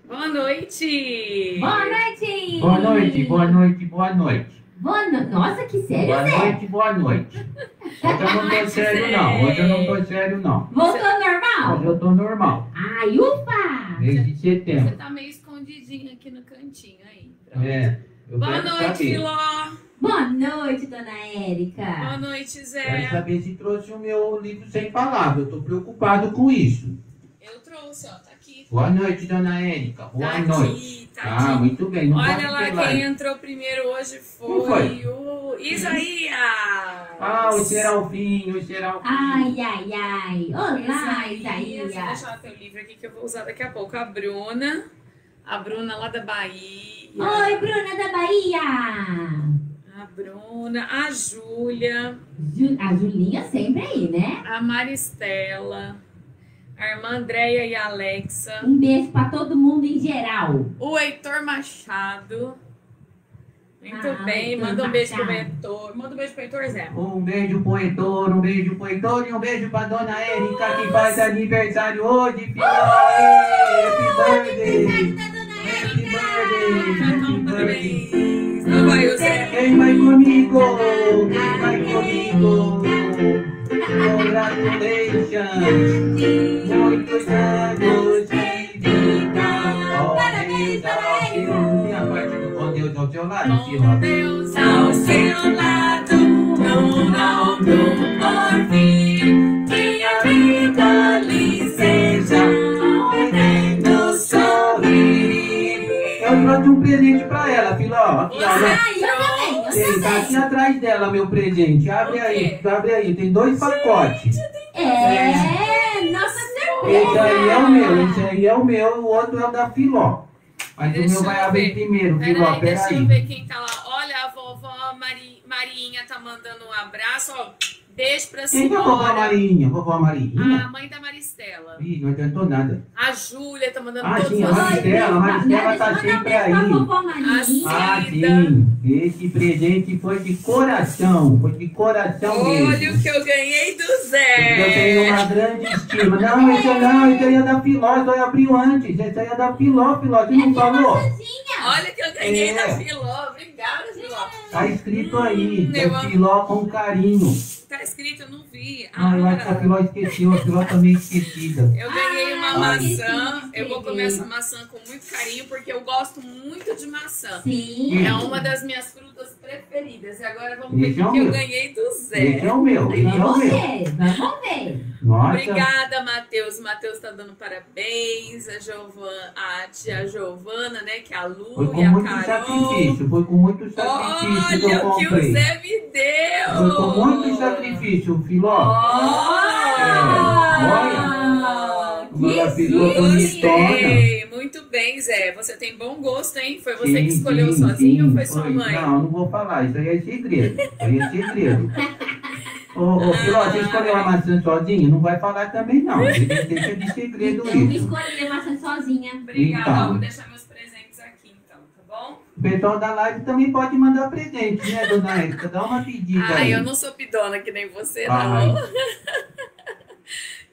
Boa noite! Boa noite! Boa noite, boa noite, boa noite. Nossa, que sério, Boa Zé? noite, boa noite. Hoje eu não tô sério, não. Hoje eu não tô sério, não. Voltou normal? Hoje eu tô normal. Ai, ufa! Desde Você setembro. tá meio escondidinho aqui no cantinho aí. É, eu Boa quero noite, saber. Filó! Boa noite, dona Boa Érica. noite, Quero Zé! saber se trouxe o meu livro sem palavras. Eu tô preocupado com isso. Eu trouxe, ó, tá aqui. Boa noite, dona Érica. Boa Tá noite. aqui, tá Ah, aqui. muito bem. Não Olha pode lá, ter quem live. entrou primeiro hoje Quem foi foi? o Isaías! Ah, o Seralfinho, o Seralfinho. Ai, ai, ai. Olá, Vou Isaías. deixar teu livro aqui que eu vou usar daqui a pouco. A Bruna lá da Bahia. Oi, Bruna da Bahia. A Bruna, a Júlia, A Julinha sempre aí, né? a Maristela, a irmã Andréia e a Alexa, Um beijo pra todo mundo em geral. o Heitor Machado. Muito Ah, bem, Heitor manda um beijo pro Machado. Heitor. Manda um beijo pro Heitor, Zé. Um beijo pro Heitor, um beijo pro Heitor e um beijo pra dona Érica que faz aniversário hoje, filho. Happy birthday! Happy birthday! Então, Happy birthday! parabéns. Não vai o Zé. Quem vai comigo? Quem vai comigo? Congratulations! Muitos anos de vida! Parabéns, dona Érica. Minha parte do com Deus ao seu lado, Com filho. Deus ao seu lado, no alto porvir, que a vida lhe seja podendo sorrir. Eu trouxe um presente pra ela, filho. Aqui, ó. Ai, eu também, eu Tá aqui também. atrás dela, meu presente. Abre O aí, quê? abre aí. Tem 2 pacotes. Nossa Esse aí é o meu, esse surpresa. aí é o meu, o outro é o da Filó. Mas o Deixa meu vai eu abrir ver. primeiro, Filó, Peraí, deixa eu peraí. ver quem tá lá. Olha, a vovó Marinha tá mandando um abraço, ó. Beijo pra Quem que é a vovó senhora. Marinha? Vovó Marinha? A mãe da Maristela. Ih, não adiantou nada. A Júlia tá mandando Ah, todos sim, a os Maristela, a Maristela tá sempre aí. Ah, sim. Esse presente foi de coração. Foi de coração Olha mesmo. o que eu ganhei do Eu tenho Zé. uma grande estima. Não, esse aí é da Filó, só abriu antes. Esse aí é da Filó, Filó, você não falou? Olha o que eu ganhei É. da Filó. Obrigada, Filó. Tá escrito aí, eu é amo. Filó com carinho. Tá escrito, eu não vi. Ah, eu acho que a Filó esqueceu, a Filó tá meio esquecida. Eu ganhei uma Ai. maçã. Eu vou comer essa maçã com muito carinho, porque eu gosto muito de maçã. Sim. É uma das minhas frutas preferidas. E agora vamos ver Esse o é o que eu meu. ganhei do Esse Zé. é o meu, esse é o Vamos meu. ver, vamos ver. Nossa, Obrigada, Matheus. Matheus tá dando parabéns. A tia Giovana, né? Que é a Lu foi e com a muito Carol. sacrifício, foi com muito sacrifício que eu Olha o que o comprei. Zé me deu. Foi com muito sacrifício, Filó. Olha! Uma Que Filó bonitona. Gostei. Muito bem, Zé. Você tem bom gosto, hein? Foi você que Sim, escolheu sim, sozinho sim, ou foi sua mãe? Não, não vou falar, isso aí é segredo. Isso aí é segredo. Ô, Filó, você escolheu a maçã sozinho? Não vai falar também, não. Deixa de segredo Eu me isso. escolhi a maçã sozinha. Obrigada. Então. Vou deixar meus presentes aqui, então, tá bom? O pessoal da live também pode mandar presente, né, dona Érica? Dá uma pedida Ai, aí. eu não sou pidona que nem você, Ai. não.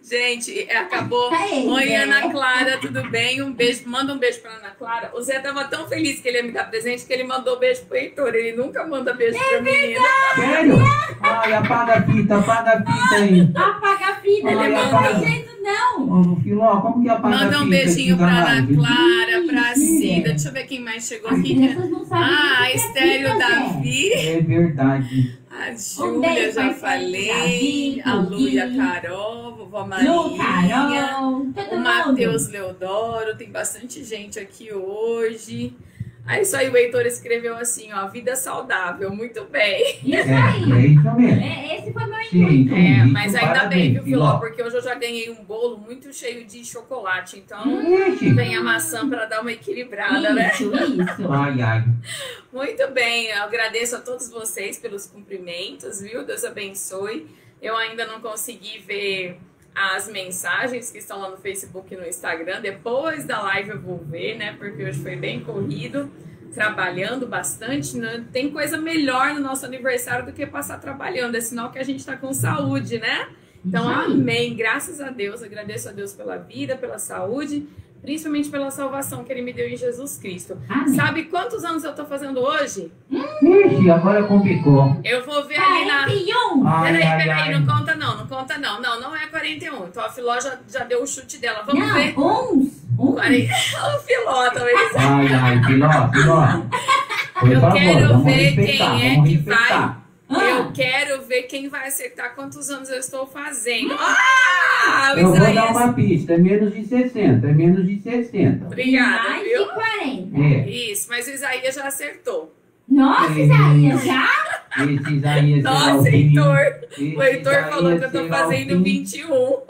Gente, acabou. Ei, Oi, Zé. Ana Clara, tudo bem? Um beijo, manda um beijo pra Ana Clara. O Zé tava tão feliz que ele ia me dar presente que ele mandou beijo pro Heitor. Ele nunca manda beijo pra menina. Sério? Ai, apaga a fita aí. Apaga a fita, Olha, não apaga. tem jeito não. Ô, Filó, como que apaga a fita? Manda um beijinho aqui da pra Ana live? Clara, pra Sim. Cida. Deixa eu ver quem mais chegou As aqui. crianças não sabem Ah, o a que é Estéreo fita, Zé. Davi. É verdade. A Um Júlia, beijo já pra falei. Davi, A Lu e a Gui. Carol, vovó Lu, Marinha. Carol, todo O mundo. Matheus Leodoro, tem bastante gente aqui hoje. Aí isso aí, o Heitor escreveu assim, ó, vida saudável, muito bem. Isso É aí. isso mesmo. Esse foi meu Sim, intuito. É, isso, mas ainda parabéns, bem, viu, Filó? Filó. Porque hoje eu já ganhei um bolo muito cheio de chocolate, então Ixi. vem a maçã para dar uma equilibrada, né? Isso. Ai, ai. Muito bem, eu agradeço a todos vocês pelos cumprimentos, viu? Deus abençoe. Eu ainda não consegui ver as mensagens que estão lá no Facebook e no Instagram. Depois da live eu vou ver, né? Porque hoje foi bem corrido, trabalhando bastante. Né? Tem coisa melhor no nosso aniversário do que passar trabalhando. É sinal que a gente está com saúde, né? Então, Isso aí. amém. Graças a Deus. Agradeço a Deus pela vida, pela saúde, principalmente pela salvação que Ele me deu em Jesus Cristo. Amém. Sabe quantos anos eu tô fazendo hoje? Ixi, agora complicou. Eu vou ver ali na... 41. Ai, Peraí, não conta não, não conta não. Não é 41. Então a Filó já deu o chute dela. Vamos Não, ver. uns. 40... O Filó talvez. Ai, Filó. Por Eu favor, quero vamos ver respeitar, quem é vamos que respeitar. Eu quero ver quem vai acertar quantos anos eu estou fazendo. Ah, o Eu vou dar Isaías. uma pista, é menos de 60, é menos de 60. Obrigada, Mais viu? de 40. É, Isso, mas o Isaías já acertou. Nossa, Isaías, já? esse Isaías será Nossa, o fim. Heitor. Esse O Heitor Isaías falou que eu tô será o fazendo fim. 21. louco!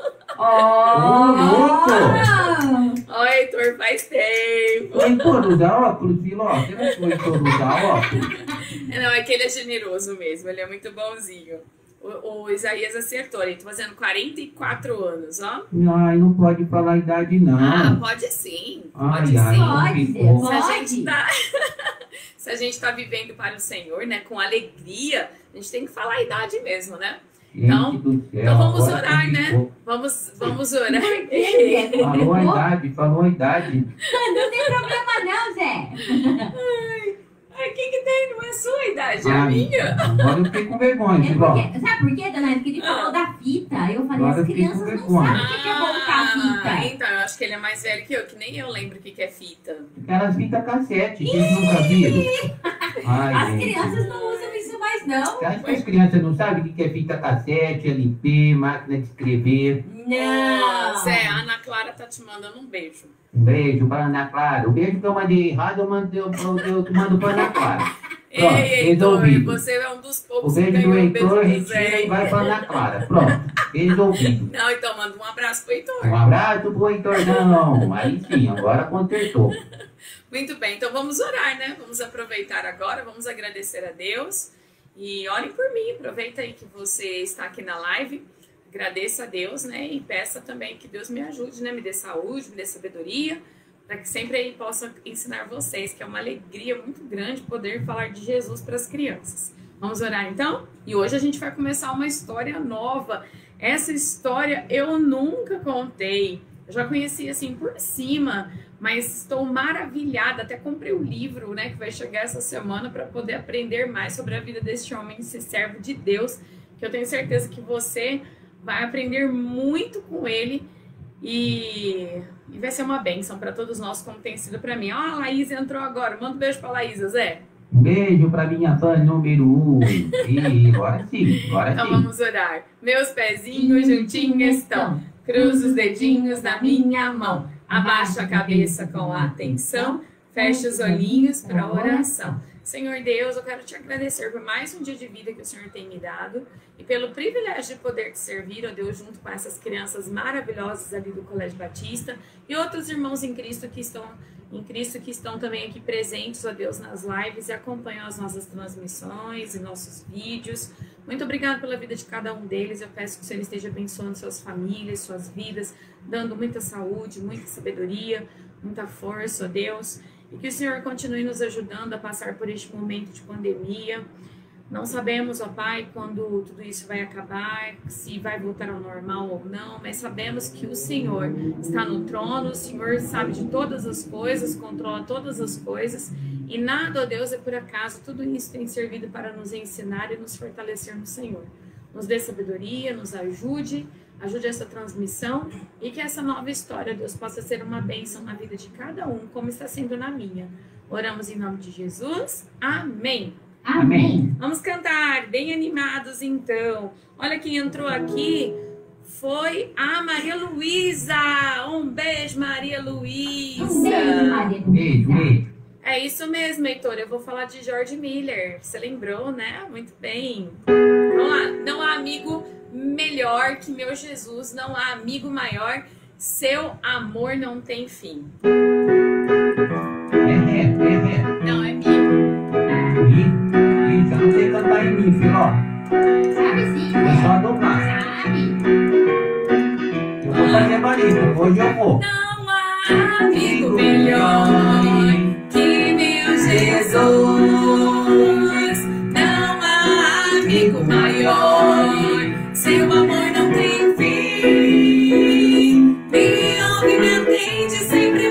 Ó, Heitor, faz tempo. O Heitor usa óculos, Filó? Você não foi o Heitor usar óculos? Não, é que ele é generoso mesmo, ele é muito bonzinho. O Isaías acertou, ele tá fazendo 44 anos, ó. Ai, não pode falar a idade, não. Ah, pode sim, Ai, pode ai, sim. Pode, ficou. Se a pode. gente tá, se a gente tá vivendo para o Senhor, né, com alegria, a gente tem que falar a idade mesmo, né? Então- Gente do céu, Então vamos agora orar, né? complicou. Vamos orar. Falou a idade, falou a idade. Não tem problema não, Zé. Ai, o que tem? Não é a sua idade, é a Ai, minha. Agora eu fiquei com vergonha, É Filó. porque, sabe por quê, dona? Porque ele falou da fita. Eu falei, Agora as eu fiquei com crianças não vergonha. sabem o que é voltar a fita. Então, eu acho que ele é mais velho que eu, que nem eu lembro o que é fita. Aquelas fitas cassete, que eles nunca viram. Ai, As gente. crianças não usam isso mais, não. Você acha que as crianças não sabem o que é fita cassete, LP, máquina de escrever? Não. Zé, a Ana Clara tá te mandando um beijo. Um beijo pra Ana Clara. O beijo que eu mandei errado, eu mando pra Ana Clara. Pronto, Ei, Heitor, resolvido. você é um dos O poucos que beijo do ganhou o beijo Heitor do retira Zé. e vai pra Ana Clara. Pronto, resolvido. Não, então manda um abraço pro Heitor. Um abraço pro Heitor, não. Aí sim, agora consertou. Muito bem, então vamos orar, né? Vamos aproveitar agora, vamos agradecer a Deus. E orem por mim, aproveita aí que você está aqui na live. Agradeça a Deus, né? E peça também que Deus me ajude, né? Me dê saúde, me dê sabedoria, para que sempre aí possa ensinar vocês, que é uma alegria muito grande poder falar de Jesus para as crianças. Vamos orar então? E hoje a gente vai começar uma história nova. Essa história eu nunca contei. Eu já conheci assim por cima, mas estou maravilhada. Até comprei o livro, né, que vai chegar essa semana para poder aprender mais sobre a vida deste homem, esse servo de Deus, que eu tenho certeza que você vai aprender muito com ele e vai ser uma bênção para todos nós, como tem sido para mim. Ó, a Laís entrou agora. Manda um beijo para a Laísa, Zé. Um beijo pra minha fã número 1. E agora sim, agora Então sim. vamos orar. Meus pezinhos juntinhos estão. Cruzo os dedinhos na minha mão. Abaixa a cabeça com atenção. Feche os olhinhos para a oração. Senhor Deus, eu quero te agradecer por mais um dia de vida que o Senhor tem me dado e pelo privilégio de poder te servir, ó Deus, junto com essas crianças maravilhosas ali do Colégio Batista e outros irmãos em Cristo que estão também aqui presentes, ó Deus, nas lives e acompanham as nossas transmissões e nossos vídeos. Muito obrigada pela vida de cada um deles. Eu peço que o Senhor esteja abençoando suas famílias, suas vidas, dando muita saúde, muita sabedoria, muita força, ó Deus. E que o Senhor continue nos ajudando a passar por este momento de pandemia. Não sabemos, ó Pai, quando tudo isso vai acabar, se vai voltar ao normal ou não, mas sabemos que o Senhor está no trono, o Senhor sabe de todas as coisas, controla todas as coisas, e nada, ó Deus, é por acaso. Tudo isso tem servido para nos ensinar e nos fortalecer no Senhor. Nos dê sabedoria, nos ajude essa transmissão e que essa nova história, Deus, possa ser uma bênção na vida de cada um, como está sendo na minha. Oramos em nome de Jesus. Amém. Amém. Vamos cantar, bem animados então. Olha quem entrou aqui, foi a Maria Luísa. Um beijo, Maria Luísa. Um beijo, Maria Beijo, Luísa. beijo. É isso mesmo, Heitor. Eu vou falar de George Miller. Você lembrou, né? Muito bem. Vamos lá. Não há amigo melhor que meu Jesus. Não há amigo maior. Seu amor não tem fim. Não, é minha. Isso, não sei cantar em mim, filho, ó. Sabe sim, É né? só dobrar. Sabe? Eu vou fazer barulho, hoje eu vou. Não há amigo melhor que meu Jesus. Não há amigo maior. Seu amor não tem fim. Me ouve, me atende, sempre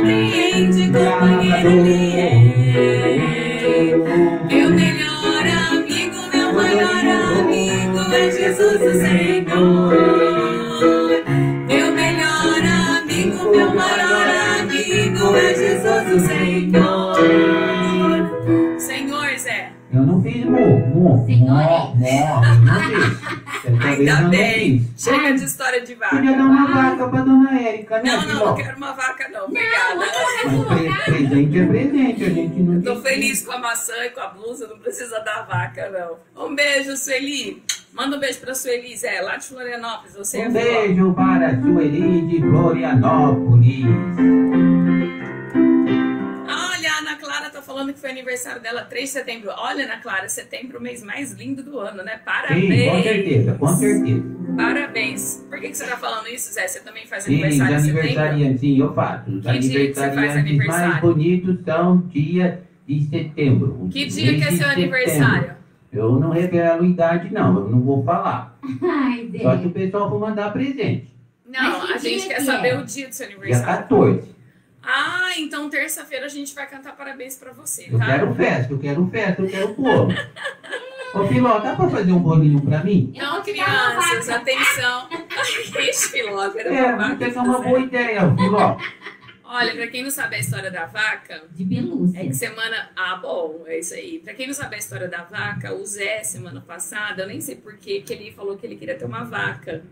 compreende, companheiro ele é. Meu melhor amigo, meu maior amigo é Jesus o Senhor. Meu melhor amigo, meu maior amigo é Jesus o Senhor. Senhor, Zé. Eu não fiz Ainda bem. Chega de história de vaca. Podia dar uma vaca pra dona Érica, né? Não quero uma vaca não. Obrigada. Mas presente é presente, a gente não Tô tem feliz com a maçã e com a blusa, não precisa dar vaca, não. Um beijo, Sueli. Manda um beijo pra Sueli, Zé, lá de Florianópolis. Você Um beijo para Sueli de Florianópolis. Olha, a Ana Clara tá falando que foi aniversário dela 3 de setembro. Olha, Ana Clara, setembro é o mês mais lindo do ano, né? Parabéns. Sim, com certeza, com certeza. Parabéns. Por que você tá falando isso, Zé? Você também faz Sim, os aniversário em setembro? aniversariantes, sim, eu faço. Os Que dia que você faz aniversariantes mais aniversário? bonitos são dia de setembro. Que dia que é seu aniversário? Eu não revelo idade, não, eu não vou falar. Ai, Deus. Só que o pessoal vai mandar presente. Não, Mas que a gente dia quer que saber é? o dia do seu Dia aniversário. 14. Ah, então terça-feira a gente vai cantar parabéns pra você, Eu tá? quero festa, eu quero bolo. Ô, Filó, dá pra fazer um bolinho pra mim? Eu Não, vou te dar uma crianças, vaca. atenção. Ixi, Filó, era É, uma vaca. porque é uma boa ideia, Filó. Olha, pra quem não sabe a história da vaca, De pelúcia. é que semana... Ah, bom, é isso aí. Pra quem não sabe a história da vaca, o Zé, semana passada, eu nem sei porquê, que ele falou que ele queria ter uma vaca.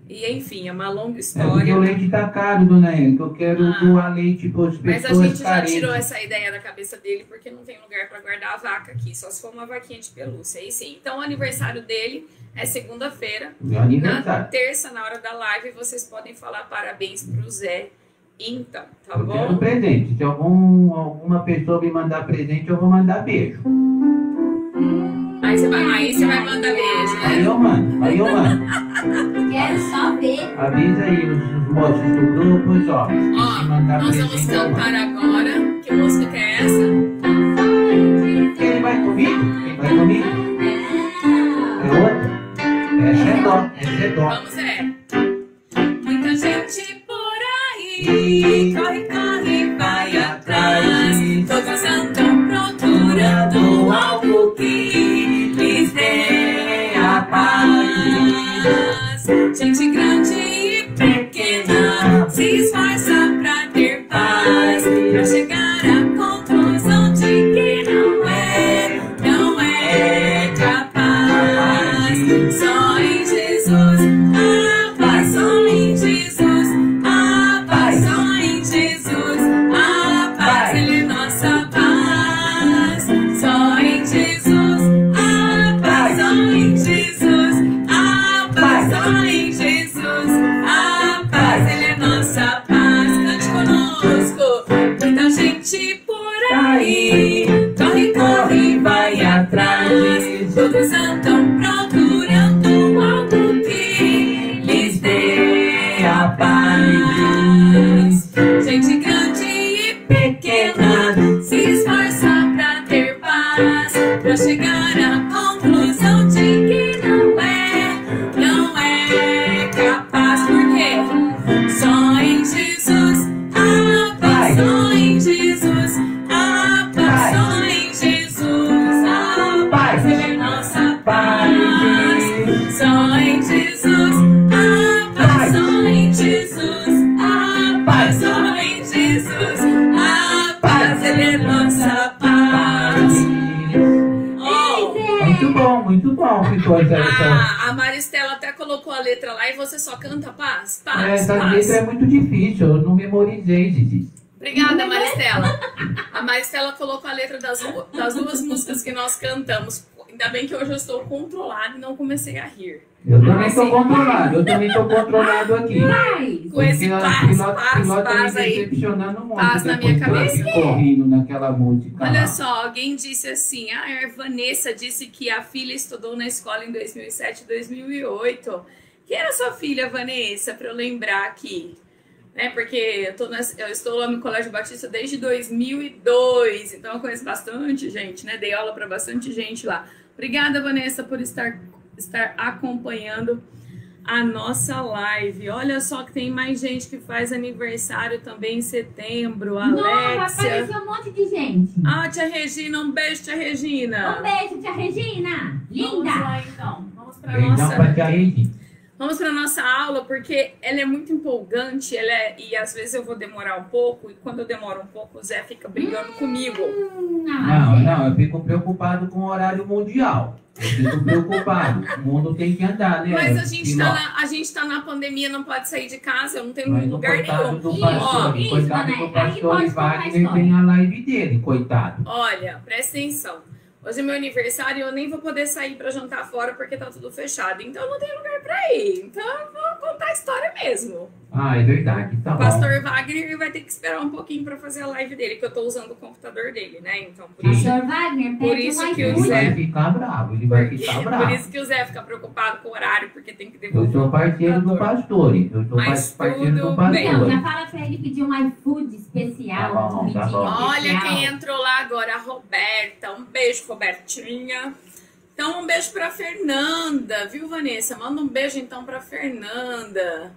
E, enfim, é uma longa É porque história. o leite tá caro, dona Érica. Eu quero Ah. doar leite para as Mas a pessoas gente já carentes. tirou essa ideia da cabeça dele porque não tem lugar pra guardar a vaca aqui, só se for uma vaquinha de pelúcia. Aí sim. Então o aniversário dele é segunda-feira. Meu Na aniversário. terça, na hora da live, vocês podem falar parabéns pro Zé. Então, tá Eu quero bom? presente. Se alguma pessoa me mandar presente, eu vou mandar beijo. Aí você vai mandar beijo, Aí né? eu mando. Quero só ver. Avisa aí os moços do grupo, os homens. Ó, Se mandar nós vamos presente, eu mando. cantar agora. Que música que é essa? Quem vai comigo? Quem vai comigo? É outra. Essa é dó. Essa é dó. Vamos, Zé. Muita gente por aí corre, corre, vai atrás. Todos andam procurando algo que lhes dê a paz. Gente grande e pequena se esforça pra ter paz, pra chegar à conclusão de que não é capaz. Só em Jesus a paz, só em Jesus a paz, só em Jesus a paz, Ele é nossa paz. Só em Jesus a paz, só em Jesus a paz, só em Jesus a paz, Ele é nossa paz. Cante conosco. Muita gente por aí corre, corre, vai atrás. Todos andam procurando algo que lhes dê a paz. Gente grande e pequena se esforça pra ter paz, pra chegar à conclusão de que não é capaz. Por quê? Só em Jesus a paz, só em Jesus a paz, só em Jesus a paz, Ele é nossa paz. Só em Jesus a paz, só em Jesus a paz, só em Jesus a paz, Ele é nossa paz. Oh, Muito bom, ficou essa. a Maristela até colocou a letra lá e você só canta paz, paz, Essa paz. letra é muito difícil, eu não memorizei, Didi. Obrigada, Maristela. A Maristela colocou a letra das duas músicas que nós cantamos. Ainda bem que hoje eu estou controlada e não comecei a rir. Eu também estou controlado aqui. Vai. Com esse paz me aí. decepcionando muito. Paz na depois minha que eu cabeça. fico rindo naquela música. Olha lá. só, alguém disse assim, a Vanessa disse que a filha estudou na escola em 2007 e 2008. Quem era sua filha, Vanessa, para eu lembrar aqui? Né, porque eu estou lá no Colégio Batista desde 2002, então eu conheço bastante gente, né? Dei aula para bastante gente lá. Obrigada, Vanessa, por estar acompanhando a nossa live. Olha só que tem mais gente que faz aniversário também em setembro. Nossa, Alexia. apareceu um monte de gente. Ah, tia Regina, um beijo, tia Regina. Um beijo, tia Regina. Vamos Linda. lá, então. Vamos para Beijão nossa... pra tia Regina. Vamos para nossa aula, porque ela é muito empolgante, e às vezes eu vou demorar um pouco, e quando eu demoro um pouco, o Zé fica brigando comigo. Não, eu fico preocupado com o horário mundial. Eu fico preocupado. O mundo tem que andar, né? Mas a gente tá na pandemia, não pode sair de casa, eu não tenho Mas lugar nenhum. do Isso, pastor, isso, coitado né? do Aí pastor pode contar a Wagner história. tem a live dele, coitado. Olha, presta atenção. Hoje é meu aniversário e eu nem vou poder sair para jantar fora porque tá tudo fechado. Então não tem lugar para ir. Então eu vou contar a história mesmo. Ah, é verdade, tá O bom. pastor Wagner vai ter que esperar um pouquinho para fazer a live dele, que eu tô usando o computador dele, né? Então por isso, Pastor Wagner, Por pede isso um que o Ele iFood. Zé- vai ficar bravo, ele vai ficar por bravo. isso que o Zé fica preocupado com o horário, porque tem que Eu devolver. sou parceiro do pastor, eu sou Mas parceiro do tudo bem. Então, pastor. já fala pra ele pedir um iFood especial. Tá bom, comidinha tá bom. Olha especial. quem entrou lá agora, a Roberta. Um beijo, Robertinha. Então, um beijo pra Fernanda, viu, Vanessa? Manda um beijo, então, pra Fernanda.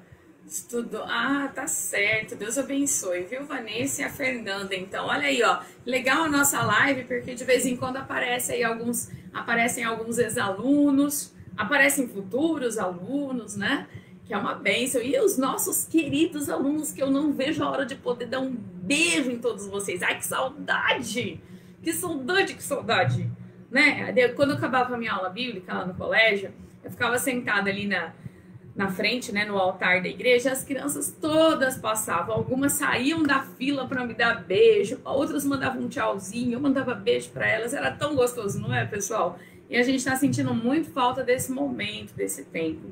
Estudou. Ah, tá certo. Deus abençoe, viu, Vanessa e a Fernanda. Então, olha aí, ó. Legal a nossa live, porque de vez em quando aparecem alguns ex-alunos, aparecem futuros alunos, né? Que é uma bênção. E os nossos queridos alunos, que eu não vejo a hora de poder dar um beijo em todos vocês. Ai, que saudade! Que saudade, que saudade! Né? Quando eu acabava a minha aula bíblica lá no colégio, eu ficava sentada ali na frente, né, no altar da igreja, as crianças todas passavam. Algumas saíam da fila para me dar beijo, outras mandavam um tchauzinho, eu mandava beijo para elas. Era tão gostoso, não é, pessoal? E a gente está sentindo muito falta desse momento, desse tempo.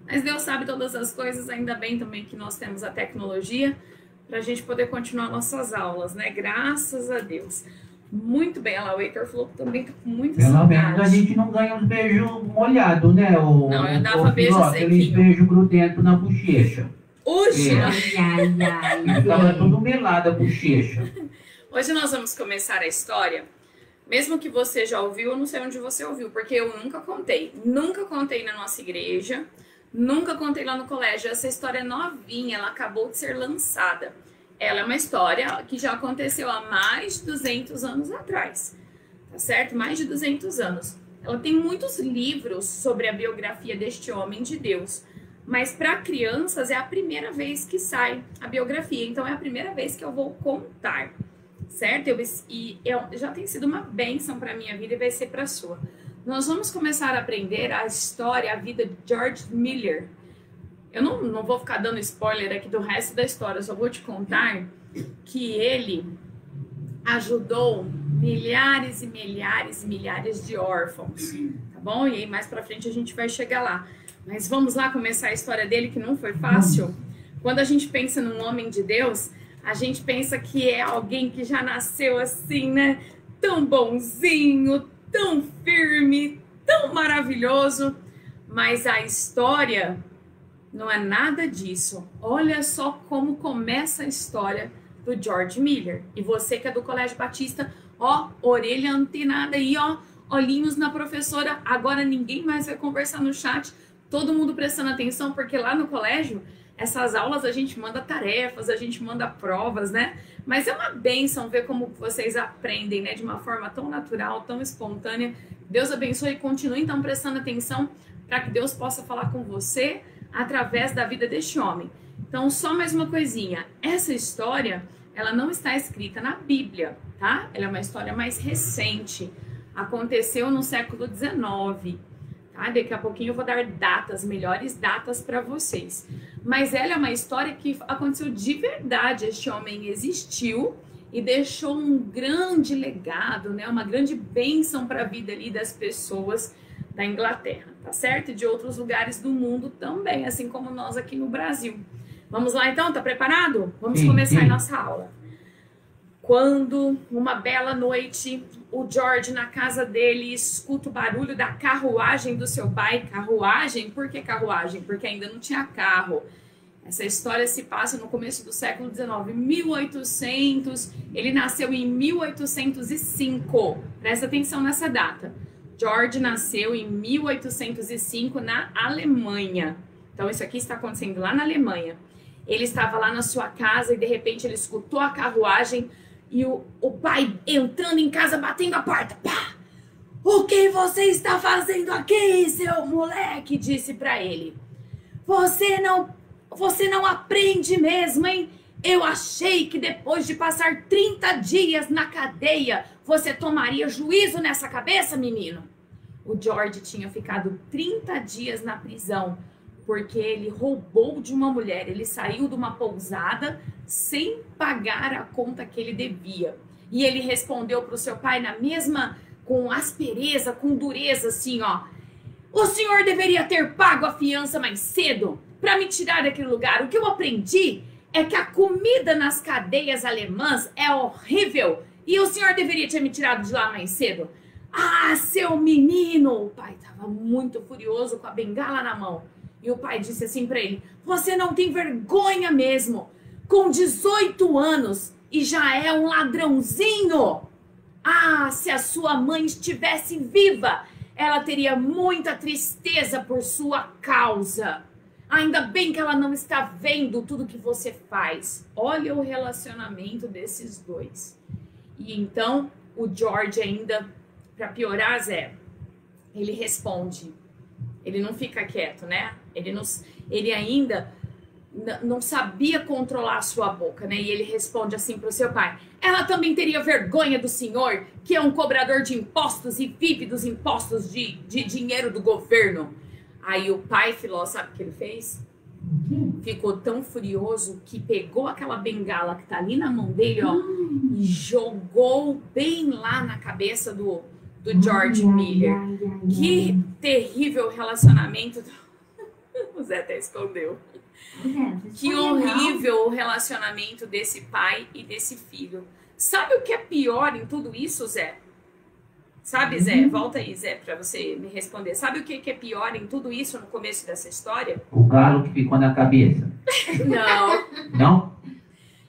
Mas Deus sabe todas as coisas, ainda bem também que nós temos a tecnologia para a gente poder continuar nossas aulas, né? Graças a Deus. Muito bem, olha lá, o Heitor falou que também tá com muita Pelo menos a saudade. gente não ganha uns beijos molhados, né? Não, eu dava beijo aqueles sequinho. beijos grudentos na bochecha. Hoje, É. Ai, ai, ai. Ficava tudo melado a bochecha. hoje nós vamos começar a história. Mesmo que você já ouviu, eu não sei onde você ouviu, porque eu nunca contei. Nunca contei na nossa igreja, nunca contei lá no colégio. Essa história é novinha, ela acabou de ser lançada. Ela é uma história que já aconteceu há mais de 200 anos atrás, tá certo? Mais de 200 anos. Ela tem muitos livros sobre a biografia deste homem de Deus, mas para crianças é a primeira vez que sai a biografia, então é a primeira vez que eu vou contar, certo? Já tem sido uma bênção para a minha vida e vai ser para a sua. Nós vamos começar a aprender a história, a vida de George Miller. Eu não vou ficar dando spoiler aqui do resto da história, eu só vou te contar que ele ajudou milhares e milhares e milhares de órfãos, tá bom? E aí mais pra frente a gente vai chegar lá. Mas vamos lá começar a história dele, que não foi fácil. Quando a gente pensa num homem de Deus, a gente pensa que é alguém que já nasceu assim, né? Tão bonzinho, tão firme, tão maravilhoso. Mas a história não é nada disso. Olha só como começa a história do George Miller. E você que é do Colégio Batista, ó, orelha antenada aí, ó, olhinhos na professora. Agora ninguém mais vai conversar no chat. Todo mundo prestando atenção, porque lá no colégio, essas aulas a gente manda tarefas, a gente manda provas, né? Mas é uma bênção ver como vocês aprendem, né? De uma forma tão natural, tão espontânea. Deus abençoe e continue então prestando atenção para que Deus possa falar com você através da vida deste homem. Então, só mais uma coisinha. Essa história, ela não está escrita na Bíblia, tá? Ela é uma história mais recente. Aconteceu no século XIX, tá? Daqui a pouquinho eu vou dar datas, melhores datas para vocês. Mas ela é uma história que aconteceu de verdade. Este homem existiu e deixou um grande legado, né? Uma grande bênção para a vida ali das pessoas da Inglaterra, tá certo? E de outros lugares do mundo também, assim como nós aqui no Brasil. Vamos lá então? Tá preparado? Vamos começar a nossa aula. Quando, uma bela noite, o George na casa dele escuta o barulho da carruagem do seu pai. Carruagem? Por que carruagem? Porque ainda não tinha carro. Essa história se passa no começo do século XIX, 1800. Ele nasceu em 1805. Presta atenção nessa data. George nasceu em 1805 na Alemanha, Então isso aqui está acontecendo lá na Alemanha. Ele estava lá na sua casa e de repente ele escutou a carruagem e o pai entrando em casa, batendo a porta. Pá! O que você está fazendo aqui, seu moleque? Disse para ele. Você não aprende mesmo, hein? Eu achei que depois de passar 30 dias na cadeia, você tomaria juízo nessa cabeça, menino? O George tinha ficado 30 dias na prisão porque ele roubou de uma mulher. Ele saiu de uma pousada sem pagar a conta que ele devia. E ele respondeu para o seu pai na mesma, com aspereza, com dureza, assim, ó. O senhor deveria ter pago a fiança mais cedo para me tirar daquele lugar. O que eu aprendi é que a comida nas cadeias alemãs é horrível e o senhor deveria ter me tirado de lá mais cedo. Ah, seu menino! O pai estava muito furioso com a bengala na mão. E o pai disse assim para ele, você não tem vergonha mesmo, com 18 anos e já é um ladrãozinho. Ah, se a sua mãe estivesse viva, ela teria muita tristeza por sua causa. Ainda bem que ela não está vendo tudo que você faz. Olha o relacionamento desses dois. E então, o George ainda, para piorar, Zé, ele responde. Ele não fica quieto, né? Ele ainda não sabia controlar a sua boca, né? E ele responde assim para o seu pai. Ela também teria vergonha do senhor, que é um cobrador de impostos e vive dos impostos de dinheiro do governo. Aí o pai filó, sabe o que ele fez? Ficou tão furioso que pegou aquela bengala que tá ali na mão dele, ó, e jogou bem lá na cabeça do George Miller. Que terrível relacionamento. O Zé até escondeu. Que horrível o relacionamento desse pai e desse filho. Sabe o que é pior em tudo isso, Zé? Sabe, Zé? Volta aí, Zé, para você me responder. Sabe o que é pior em tudo isso no começo dessa história? O galo que ficou na cabeça. Não. Não?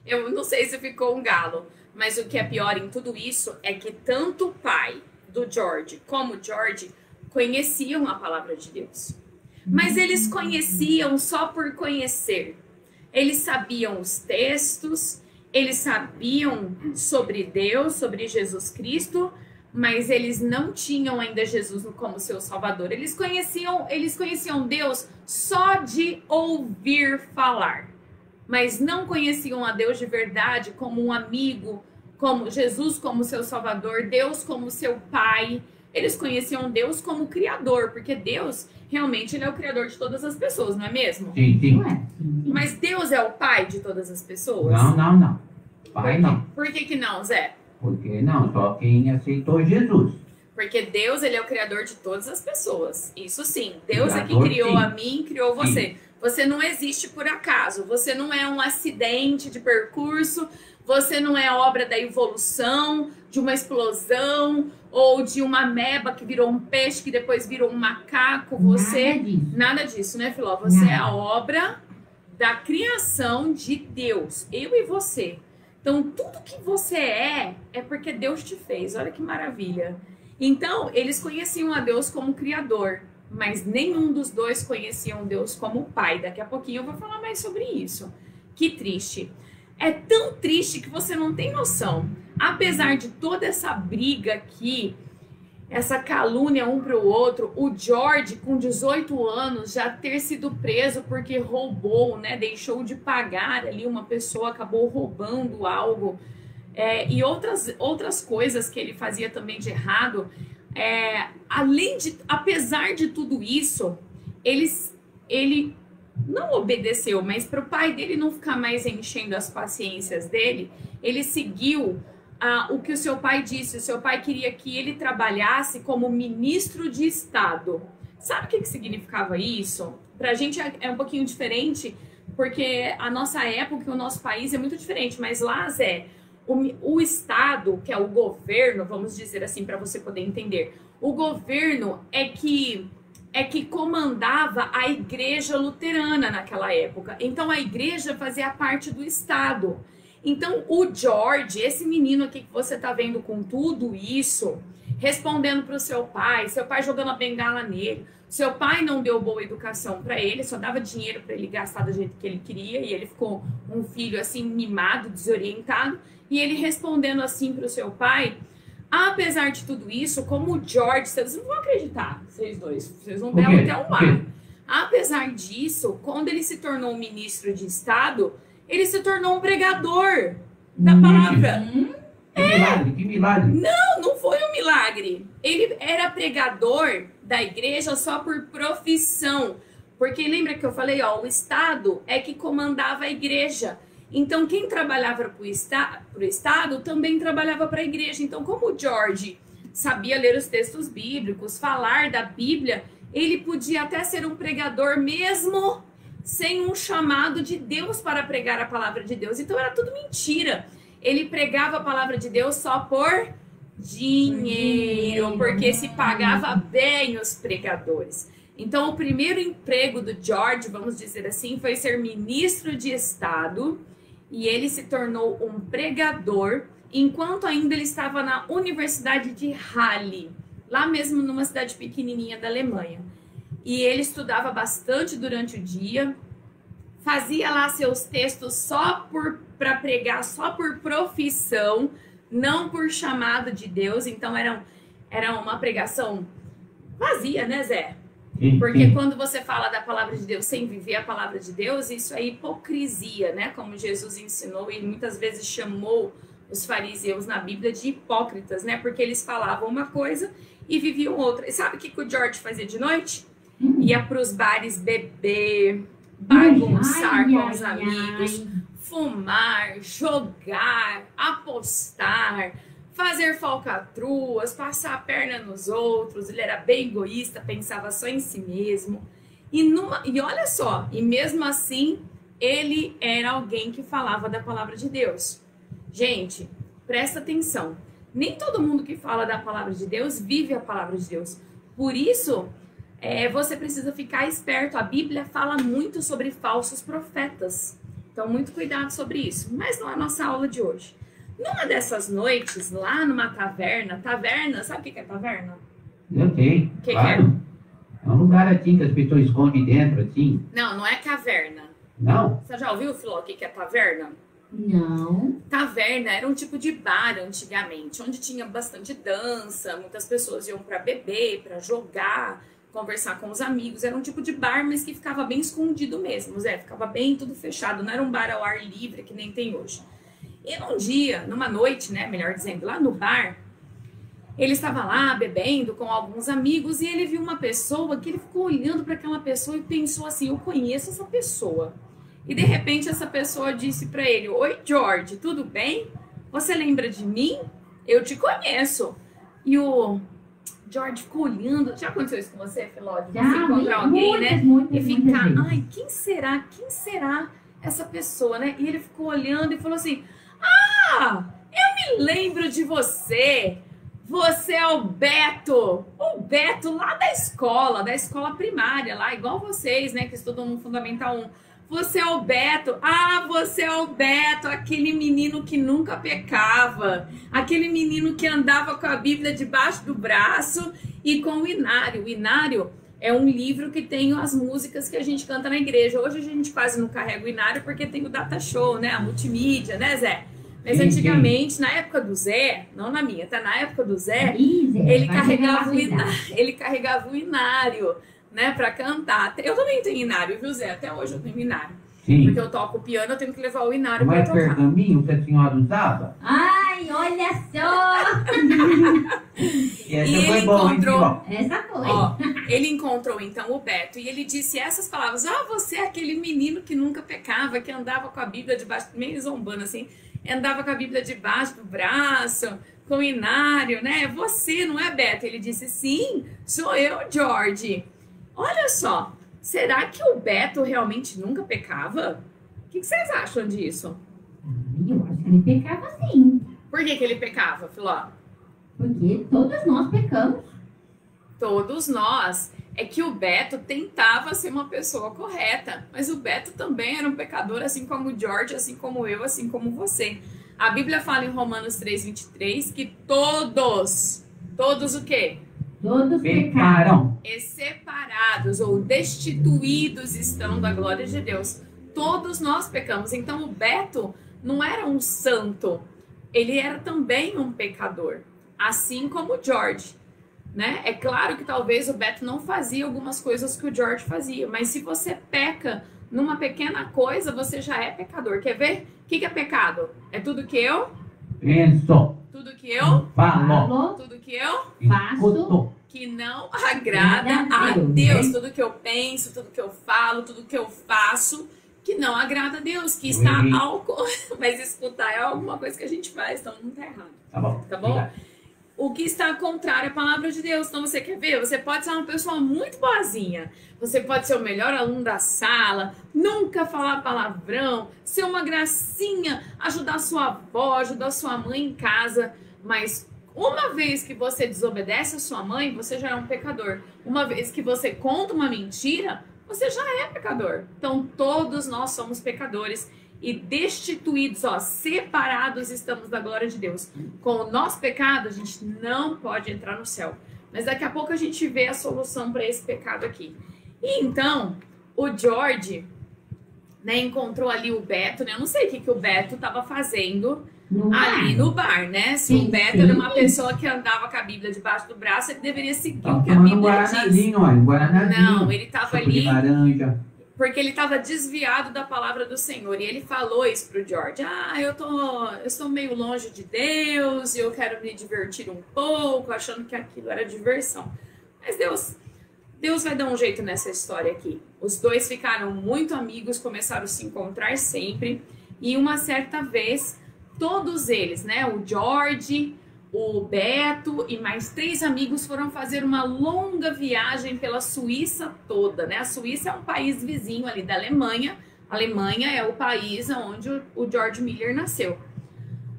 Eu não sei se ficou um galo. Mas o que é pior em tudo isso é que tanto o pai do George como o George conheciam a palavra de Deus. Mas eles conheciam só por conhecer. Eles sabiam os textos, eles sabiam sobre Deus, sobre Jesus Cristo, mas eles não tinham ainda Jesus como seu Salvador. Eles conheciam Deus só de ouvir falar, mas não conheciam a Deus de verdade como um amigo, como Jesus como seu Salvador, Deus como seu Pai. Eles conheciam Deus como Criador, porque Deus, realmente, Ele é o Criador de todas as pessoas, não é mesmo? Sim, sim. Mas Deus é o Pai de todas as pessoas? Não. Pai não. Por que não, Zé? Porque não, só quem aceitou Jesus. Porque Deus, Ele é o Criador de todas as pessoas. Isso sim. Deus é que Criador, criou sim. a mim, criou você. Sim. Você não existe por acaso. Você não é um acidente de percurso. Você não é obra da evolução, de uma explosão, ou de uma ameba que virou um peixe, que depois virou um macaco. Você... Nada disso, né, Filó? Você é a obra da criação de Deus. Eu e você. Então, tudo que você é porque Deus te fez. Olha que maravilha. Então, eles conheciam a Deus como Criador, mas nenhum dos dois conheciam Deus como Pai. Daqui a pouquinho eu vou falar mais sobre isso. Que triste. É tão triste que você não tem noção. Apesar de toda essa briga aqui, essa calúnia um para o outro, o George, com 18 anos, já ter sido preso porque roubou, né? Deixou de pagar ali, uma pessoa acabou roubando algo. E outras coisas que ele fazia também de errado. Apesar de tudo isso, ele não obedeceu, mas para o pai dele não ficar mais enchendo as paciências dele, ele seguiu o que o seu pai disse. O seu pai queria que ele trabalhasse como ministro de Estado. Sabe o que significava isso? Para a gente é um pouquinho diferente, porque a nossa época, o nosso país é muito diferente, mas lá, Zé, o Estado, que é o governo, vamos dizer assim, para você poder entender, o governo é que comandava a igreja luterana naquela época. Então, a igreja fazia parte do Estado. Então, o George, esse menino aqui que você está vendo com tudo isso, respondendo para o seu pai jogando a bengala nele, Seu pai não deu boa educação para ele, só dava dinheiro para ele gastar do jeito que ele queria, e ele ficou um filho assim mimado, desorientado, e ele respondendo assim para o seu pai: apesar de tudo isso, como o George, vocês não vão acreditar, vocês dois, vocês vão ver até o mar. Apesar disso, quando ele se tornou ministro de Estado, ele se tornou um pregador da palavra. Que milagre, que milagre. Não foi um milagre. Ele era pregador da igreja só por profissão. Porque lembra que eu falei, ó, o Estado é que comandava a igreja. Então, quem trabalhava para o Estado também trabalhava para a igreja. Então, como o George sabia ler os textos bíblicos, falar da Bíblia, ele podia até ser um pregador mesmo sem um chamado de Deus para pregar a palavra de Deus. Então, era tudo mentira. Ele pregava a palavra de Deus só por dinheiro, porque se pagava bem os pregadores. Então, o primeiro emprego do George, vamos dizer assim, foi ser ministro de Estado, e ele se tornou um pregador enquanto ainda ele estava na Universidade de Halle, lá mesmo numa cidade pequenininha da Alemanha. E ele estudava bastante durante o dia, fazia lá seus textos só para pregar, só por profissão, não por chamado de Deus. Então era uma pregação vazia, né, Zé? Porque quando você fala da palavra de Deus sem viver a palavra de Deus, isso é hipocrisia, né? Como Jesus ensinou e muitas vezes chamou os fariseus na Bíblia de hipócritas, né? Porque eles falavam uma coisa e viviam outra. E sabe o que o George fazia de noite? Ia para os bares beber, bagunçar com os amigos, fumar, jogar, apostar, fazer falcatruas, passar a perna nos outros. Ele era bem egoísta, pensava só em si mesmo. E olha só, e mesmo assim, ele era alguém que falava da palavra de Deus. Gente, presta atenção. Nem todo mundo que fala da palavra de Deus vive a palavra de Deus. Por isso, você precisa ficar esperto. A Bíblia fala muito sobre falsos profetas. Então, muito cuidado sobre isso. Mas não é a nossa aula de hoje. Numa dessas noites, lá numa taverna, sabe o que é taverna? Eu sei, Que claro. É um lugar assim que as pessoas escondem dentro, assim. Não é caverna. Não? Você já ouviu, Filó, o que é taverna? Não. Taverna era um tipo de bar antigamente, onde tinha bastante dança, muitas pessoas iam para beber, para jogar, conversar com os amigos. Era um tipo de bar, mas que ficava bem escondido mesmo, Zé. Ficava bem tudo fechado, não era um bar ao ar livre que nem tem hoje. E num dia, numa noite, né, melhor dizendo, lá no bar, ele estava lá bebendo com alguns amigos e ele viu uma pessoa que ele ficou olhando para aquela pessoa e pensou assim: eu conheço essa pessoa. E de repente essa pessoa disse para ele: oi, George, tudo bem? Você lembra de mim? Eu te conheço. E o George ficou olhando. Já aconteceu isso com você, Filó? De você encontrar alguém, né? E ficar: ai, quem será essa pessoa, né? E ele ficou olhando e falou assim: ah, eu me lembro de você. Você é o Beto lá da escola primária, lá, igual vocês, né, que estudam no Fundamental 1. Você é o Beto, você é o Beto, aquele menino que nunca pecava, aquele menino que andava com a Bíblia debaixo do braço e com o Inário. O Inário é um livro que tem as músicas que a gente canta na igreja. Hoje a gente quase não carrega o Inário porque tem o Data Show, né, a multimídia, né, Zé? Mas antigamente, na época do Zé, não na minha, tá? Na época do Zé, ele carregava o Inário, né, pra cantar. Eu também tenho Inário, viu, Zé? Até hoje eu tenho Inário. Sim. Porque eu toco piano, eu tenho que levar o Inário pra Mas tocar. pergaminho que a senhora usava? Ai, olha só! E essa E foi ele boa, hein, encontrou- Filó? Essa foi. Ó, ele encontrou então o Beto e ele disse essas palavras: você é aquele menino que nunca pecava, que andava com a Bíblia debaixo, meio zombando assim, andava com a Bíblia debaixo do braço, com o Inário, né? Você, não é, Beto? Ele disse: sim, sou eu, George. Olha só, será que o Beto realmente nunca pecava? O que vocês acham disso? Eu acho que ele pecava sim. Por que ele pecava, Filó? Porque todos nós pecamos. Todos nós. É que o Beto tentava ser uma pessoa correta, mas o Beto também era um pecador, assim como o George, assim como eu, assim como você. A Bíblia fala em Romanos 3:23 que todos o quê? Todos pecaram. pecaram. E separados ou destituídos estão da glória de Deus. Todos nós pecamos. Então o Beto não era um santo, ele era também um pecador, assim como o George, né? É claro que talvez o Beto não fazia algumas coisas que o George fazia, mas se você peca numa pequena coisa, você já é pecador. Quer ver? O que é pecado? É tudo que eu, Penso, tudo que eu, falo, tudo que eu, escuto. que não agrada a Deus. Tudo que eu penso, tudo que eu falo, tudo que eu faço, que não agrada a Deus, que está mas escutar é alguma coisa que a gente faz, então não tá errado. Tá bom. Tá bom? O que está contrário à palavra de Deus. Então você quer ver? Você pode ser uma pessoa muito boazinha. Você pode ser o melhor aluno da sala, nunca falar palavrão, ser uma gracinha, ajudar sua avó, ajudar sua mãe em casa. Mas uma vez que você desobedece a sua mãe, você já é um pecador. Uma vez que você conta uma mentira, você já é pecador. Então todos nós somos pecadores. E destituídos, separados estamos da glória de Deus. Com o nosso pecado, a gente não pode entrar no céu. Mas daqui a pouco a gente vê a solução para esse pecado aqui. E então, o George, né, encontrou ali o Beto, né? Eu não sei o que o Beto estava fazendo ali no bar, né? Se o Beto era uma pessoa que andava com a Bíblia debaixo do braço, ele deveria seguir o que a Bíblia diz. Não, ele estava ali... laranja. Porque ele estava desviado da palavra do Senhor. E ele falou isso pro George. Eu estou meio longe de Deus e eu quero me divertir um pouco, achando que aquilo era diversão. Mas Deus vai dar um jeito nessa história aqui. Os dois ficaram muito amigos, começaram a se encontrar sempre. E uma certa vez, todos eles, né? O George, o Beto e mais 3 amigos foram fazer uma longa viagem pela Suíça toda, né? A Suíça é um país vizinho ali da Alemanha. A Alemanha é o país onde o George Miller nasceu,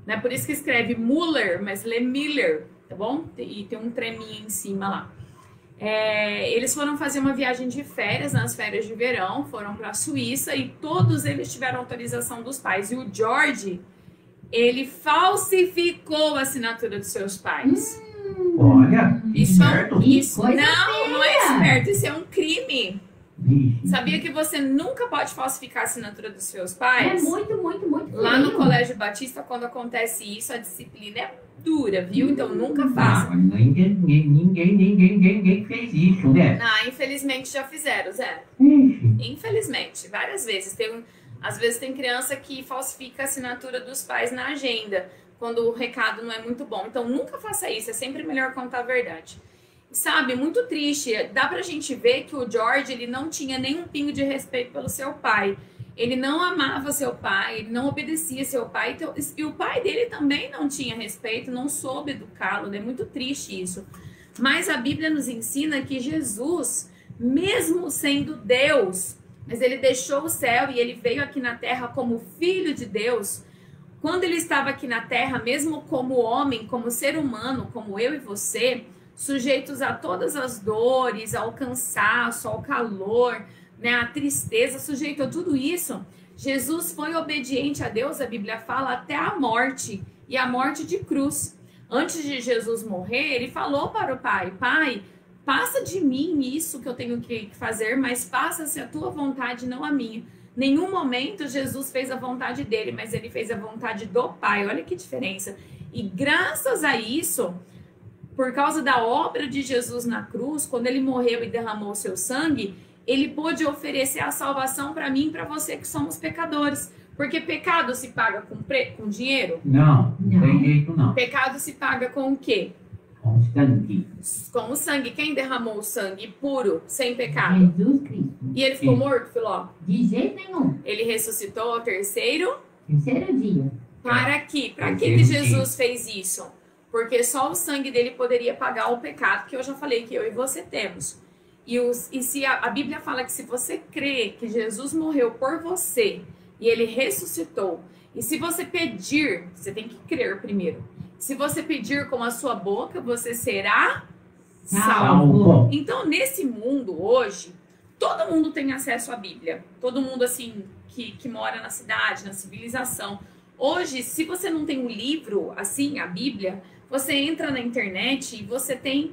né? Por isso que escreve Müller, mas lê Miller, tá bom? E tem um treminho em cima lá. Eles foram fazer uma viagem de férias, nas férias de verão, foram para a Suíça e todos eles tiveram autorização dos pais. E o George... ele falsificou a assinatura dos seus pais. Olha, Isso certo. não é esperto, isso é um crime. Sabia que você nunca pode falsificar a assinatura dos seus pais? É muito, muito, muito Lá no feio. Colégio Batista, quando acontece isso, a disciplina é dura, viu? Então nunca faça. Ninguém fez isso, né? Infelizmente já fizeram, Zé. Infelizmente, várias vezes. Às vezes tem criança que falsifica a assinatura dos pais na agenda, quando o recado não é muito bom. Então nunca faça isso, é sempre melhor contar a verdade. Sabe, muito triste, dá pra gente ver que o George, ele não tinha nenhum pingo de respeito pelo seu pai. Ele não amava seu pai, ele não obedecia seu pai, então, e o pai dele também não tinha respeito, não soube educá-lo, é muito triste isso. Mas a Bíblia nos ensina que Jesus, mesmo sendo Deus, mas ele deixou o céu e ele veio aqui na terra como filho de Deus. Quando ele estava aqui na terra, mesmo como homem, como ser humano, como eu e você, sujeitos a todas as dores, ao cansaço, ao calor, né, à tristeza, sujeito a tudo isso, Jesus foi obediente a Deus, a Bíblia fala, até a morte, e a morte de cruz. Antes de Jesus morrer, ele falou para o Pai, Pai, passa de mim isso que eu tenho que fazer, mas faça-se a tua vontade, não a minha. Nenhum momento Jesus fez a vontade dele, mas ele fez a vontade do Pai. Olha que diferença. E graças a isso, por causa da obra de Jesus na cruz, quando ele morreu e derramou o seu sangue, ele pôde oferecer a salvação para mim e para você que somos pecadores. Porque pecado se paga com dinheiro? Não tem jeito não. Pecado se paga com o quê? Com sangue. Com o sangue. Quem derramou o sangue puro, sem pecado? Jesus Cristo. E ele ficou morto, Filó? De jeito nenhum. Ele ressuscitou ao terceiro? Terceiro dia. Para quê? Para que Jesus fez isso? Porque só o sangue dele poderia pagar o pecado que eu já falei que eu e você temos. E se a Bíblia fala que se você crê que Jesus morreu por você e ele ressuscitou, e se você pedir, você tem que crer primeiro. Se você pedir com a sua boca, você será salvo. Então, nesse mundo hoje, todo mundo tem acesso à Bíblia. Todo mundo, assim, que mora na cidade, na civilização. Hoje, se você não tem um livro, assim, a Bíblia, você entra na internet e você tem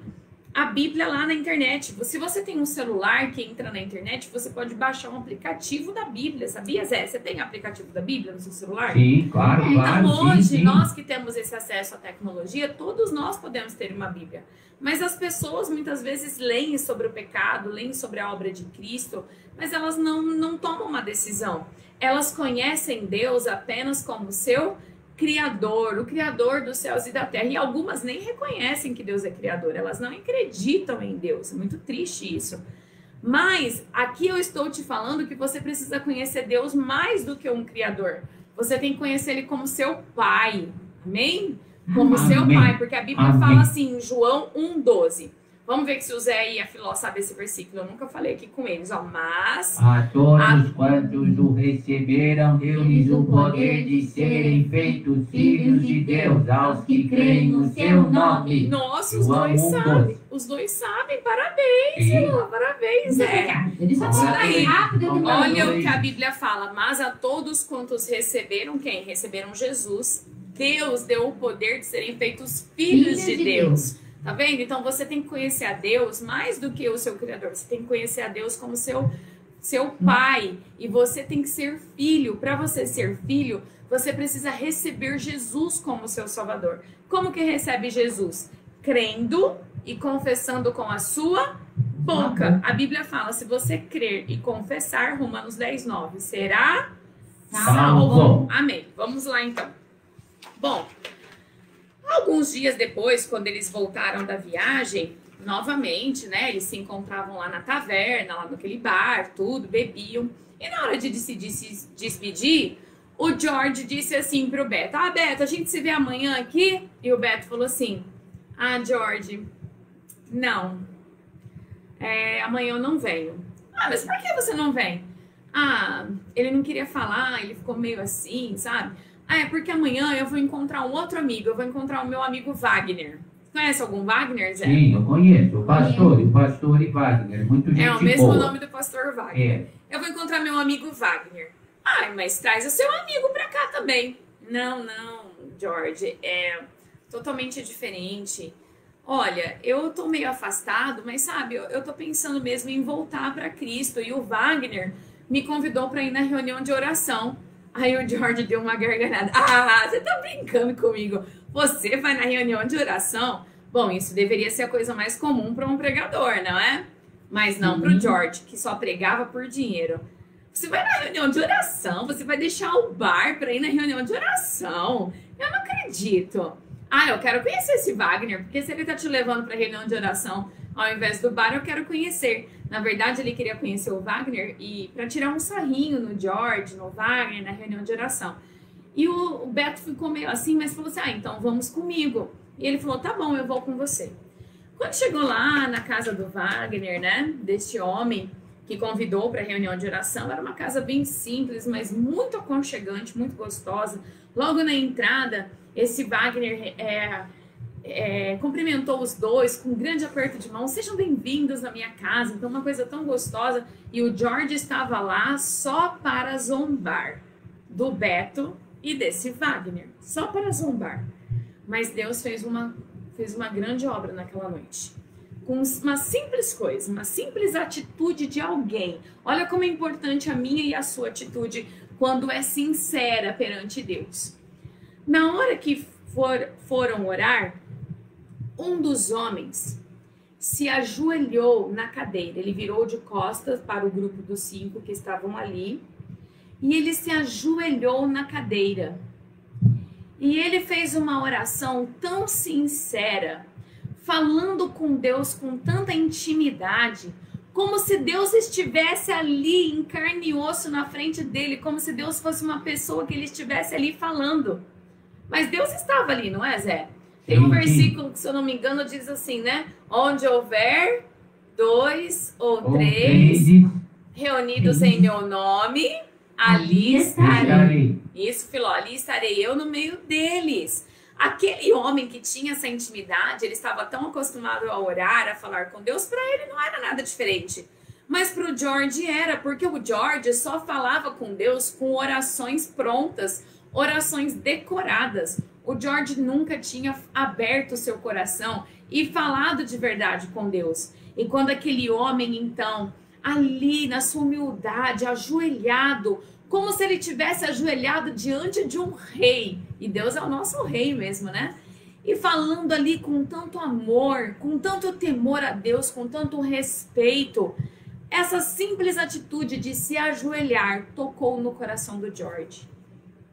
a Bíblia lá na internet. Se você tem um celular que entra na internet, você pode baixar um aplicativo da Bíblia, sabia, Zé? Você tem aplicativo da Bíblia no seu celular? Sim, claro, claro. Então hoje, sim. nós que temos esse acesso à tecnologia, todos nós podemos ter uma Bíblia. Mas as pessoas muitas vezes leem sobre o pecado, leem sobre a obra de Cristo, mas elas não tomam uma decisão. Elas conhecem Deus apenas como seu Criador, o Criador dos céus e da terra. E algumas nem reconhecem que Deus é Criador, elas não acreditam em Deus. É muito triste isso. Mas aqui eu estou te falando que você precisa conhecer Deus mais do que um Criador. Você tem que conhecer Ele como seu Pai. Amém? Como seu Amém. Pai. Porque a Bíblia Amém. fala assim em João 1,12. Vamos ver que se o Zé e a Filó sabem esse versículo. Eu nunca falei aqui com eles. Ó, mas... A todos quantos o receberam, deu-lhes o poder de serem feitos filhos de Deus, aos que creem no seu nome. Nossa, os João dois 1:12. sabem. Os dois sabem. Parabéns, Sim. Filó. Parabéns, Zé. Ele só Isso fala daí. rápido. Ele fala. Olha o que a Bíblia fala. Mas a todos quantos receberam quem? Receberam Jesus. Deus deu o poder de serem feitos filhos de Deus. Tá vendo? Então você tem que conhecer a Deus mais do que o seu Criador. Você tem que conhecer a Deus como seu Pai. E você tem que ser filho. Para você ser filho, você precisa receber Jesus como seu Salvador. Como que recebe Jesus? Crendo e confessando com a sua boca. A Bíblia fala, se você crer e confessar, Romanos 10:9, será salvo. Amém. Vamos lá então. Bom, alguns dias depois, quando eles voltaram da viagem, novamente, né, eles se encontravam lá na taverna, lá naquele bar, tudo, bebiam. E na hora de se despedir, o George disse assim pro Beto, Beto, a gente se vê amanhã aqui? E o Beto falou assim, George, não, amanhã eu não venho. Mas por que você não vem? Ele não queria falar, ele ficou meio assim, sabe? É porque amanhã eu vou encontrar um outro amigo, eu vou encontrar o meu amigo Wagner. Conhece algum Wagner, Zé? Sim, eu conheço, o pastor e Wagner, muito gente boa. É o mesmo nome do pastor Wagner. É. Eu vou encontrar meu amigo Wagner. Mas traz o seu amigo pra cá também. Não, George, é totalmente diferente. Olha, eu tô meio afastado, mas sabe, eu tô pensando mesmo em voltar pra Cristo. E o Wagner me convidou pra ir na reunião de oração. Aí o George deu uma gargalhada. Você tá brincando comigo? Você vai na reunião de oração? Bom, isso deveria ser a coisa mais comum para um pregador, não é? Mas não para o George, que só pregava por dinheiro. Você vai na reunião de oração? Você vai deixar o bar para ir na reunião de oração? Eu não acredito. Eu quero conhecer esse Wagner, porque se ele tá te levando para reunião de oração ao invés do bar, eu quero conhecer. Na verdade, ele queria conhecer o Wagner e para tirar um sarrinho no George, no Wagner, na reunião de oração. E o Beto ficou meio assim, mas falou assim, então vamos comigo. E ele falou, tá bom, eu vou com você. Quando chegou lá na casa do Wagner, né, deste homem que convidou para a reunião de oração, era uma casa bem simples, mas muito aconchegante, muito gostosa. Logo na entrada, esse Wagner cumprimentou os dois com um grande aperto de mão. Sejam bem-vindos na minha casa. Então, uma coisa tão gostosa. E o George estava lá só para zombar do Beto e desse Wagner. Só para zombar. Mas Deus fez uma grande obra naquela noite. Com uma simples coisa, uma simples atitude de alguém. Olha como é importante a minha e a sua atitude quando é sincera perante Deus. Na hora que foram orar, um dos homens se ajoelhou na cadeira. Ele virou de costas para o grupo dos 5 que estavam ali. E ele se ajoelhou na cadeira. E ele fez uma oração tão sincera, falando com Deus com tanta intimidade, como se Deus estivesse ali em carne e osso na frente dele, como se Deus fosse uma pessoa que ele estivesse ali falando. Mas Deus estava ali, não é, Zé? Tem um versículo que, se eu não me engano, diz assim, né? Onde houver 2 ou 3 reunidos em meu nome, ali estarei. Isso, Filó, ali estarei eu no meio deles. Aquele homem que tinha essa intimidade, ele estava tão acostumado a orar, a falar com Deus, para ele não era nada diferente. Mas para o George era, porque o George só falava com Deus com orações prontas, orações decoradas, O George nunca tinha aberto o seu coração e falado de verdade com Deus. E quando aquele homem, então, ali na sua humildade, ajoelhado, como se ele tivesse ajoelhado diante de um rei, e Deus é o nosso rei mesmo, né? E falando ali com tanto amor, com tanto temor a Deus, com tanto respeito, essa simples atitude de se ajoelhar tocou no coração do George.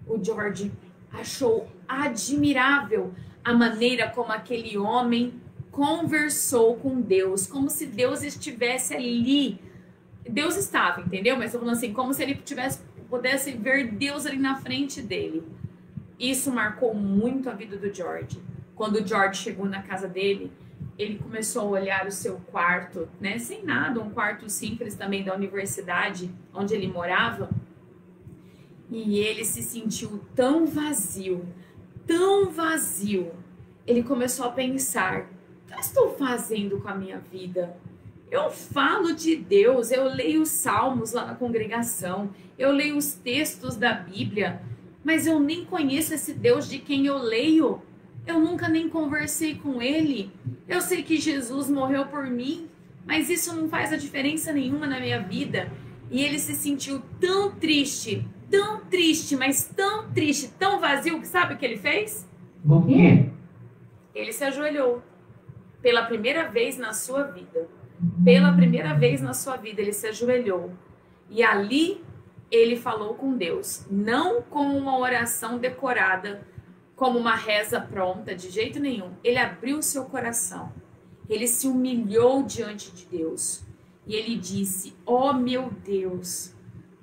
O George achou admirável a maneira como aquele homem conversou com Deus, como se Deus estivesse ali. Deus estava, entendeu? Mas eu falando assim, como se ele pudesse ver Deus ali na frente dele. Isso marcou muito a vida do George. Quando o George chegou na casa dele, ele começou a olhar o seu quarto, né? Sem nada, um quarto simples também da universidade onde ele morava. E ele se sentiu tão vazio, tão vazio. Ele começou a pensar, o que eu estou fazendo com a minha vida? Eu falo de Deus, eu leio os salmos lá na congregação, eu leio os textos da Bíblia, mas eu nem conheço esse Deus de quem eu leio. Eu nunca nem conversei com ele. Eu sei que Jesus morreu por mim, mas isso não faz a diferença nenhuma na minha vida. E ele se sentiu tão triste, mas tão triste, tão vazio, que sabe o que ele fez? O quê? Ele se ajoelhou. Pela primeira vez na sua vida. Pela primeira vez na sua vida, ele se ajoelhou. E ali ele falou com Deus. Não com uma oração decorada, como uma reza pronta, de jeito nenhum. Ele abriu o seu coração. Ele se humilhou diante de Deus. E ele disse, ó meu Deus,